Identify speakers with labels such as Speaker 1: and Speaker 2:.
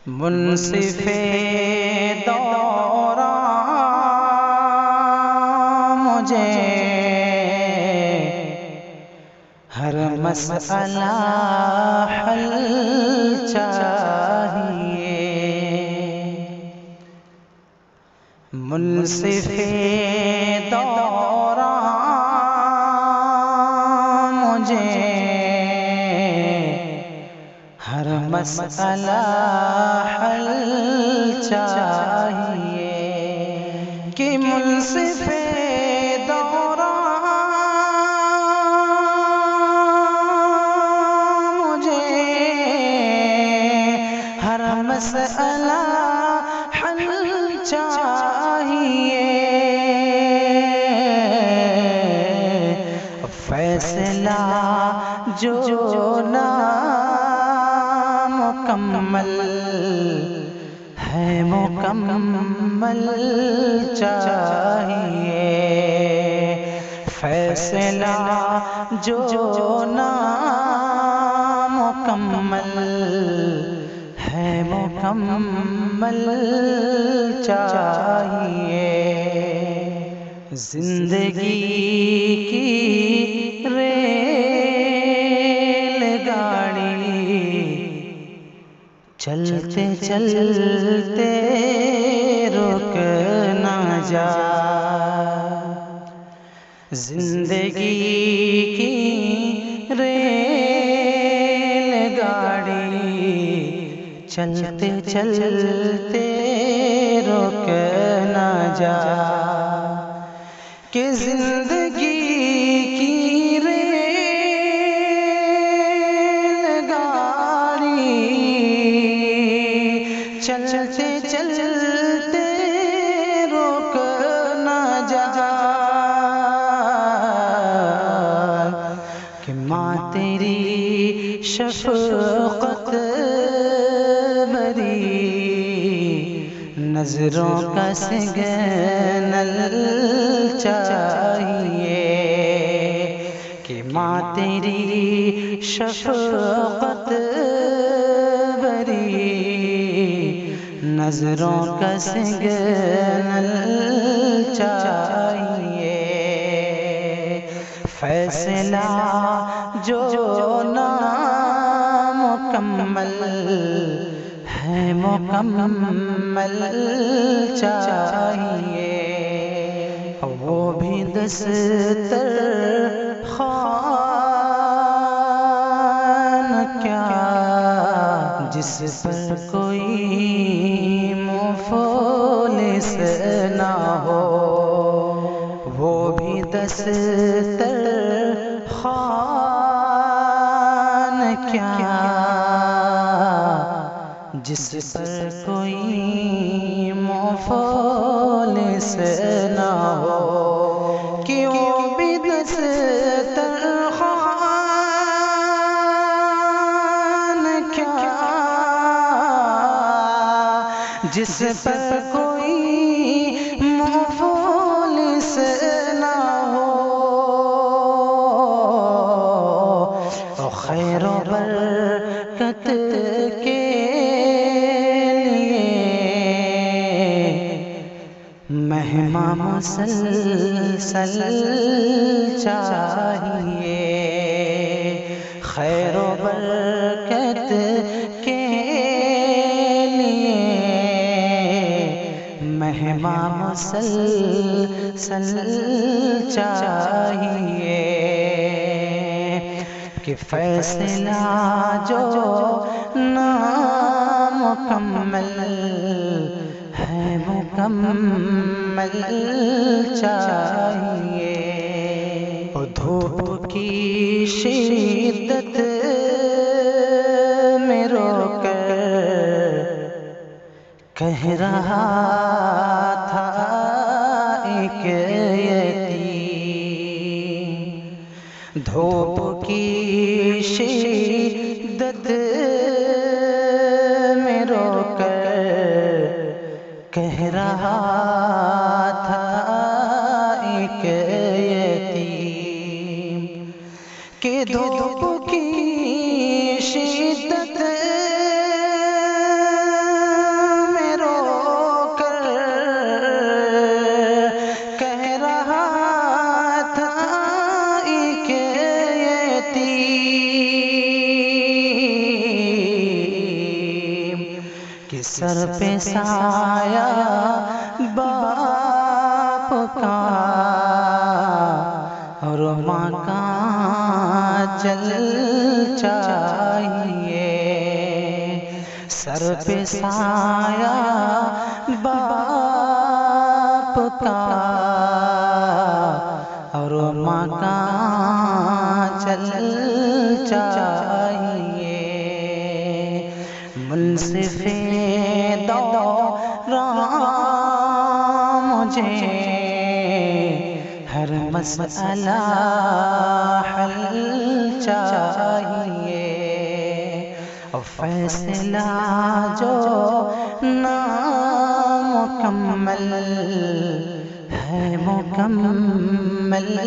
Speaker 1: منصف دوران مجھے ہر مسئلہ حل چاہیے، منصف دوران مجھے ہر مسئلہ حل چاہیے کہ منصف دوران مجھے ہر مسئلہ حل چاہیے، فیصلہ جو مکمل ہے مکمل چاہیے، فیصلہ جو نامکمل ہے مکمل چاہیے، زندگی کی ریل گاڑی چلتے چلتے رک نہ جا، زندگی کی ریل گاڑی چلتے چلتے رک نہ جا، کہ زندگی کی چلتے چلتے رک نہ جا، کہ ماں تیری شفقت بری نظروں کا سگنل چاہیے، کہ ماں تیری شفقت بری نظروں کا سگنل چاہیے، فیصلہ جو نامکمل ہے مکمل چاہیے، وہ بھی دسترخوان کیا جس پر کوئی مفلس نہ ہو، وہ بھی دسترخوان کیا جس پر کوئی مفلس نہ ہو، کہ وہ بھی دسترخوان کیا جس پر کوئی مفلس نہ ہو، خیر و برکت کے لیے مہمہ مسلسل چاہیے، خیر و برکت کے مہمہ مسلسل چاہیے، کہ فیصلہ جو نامکمل ہے مکمل چاہیے، دھوپ کی شدت میں رو کر کہہ رہا تھا ایک یتیم، دھوپ کی شدت میں رو کر کہہ رہا تھا ایک یتیم کہ دھوپ کی شدت میں رو کر کہہ رہا تھا ایک یتیم کہ سر پہ سایہ باپ کا اور ماں کا چل چاہیے، سر پہ سایہ باپ کا اور ماں کا چل چاہیے۔ منصف دوران مجھے ہر مسئلہ حل چاہیے، اور فیصلہ جو نامکمل ہے مکمل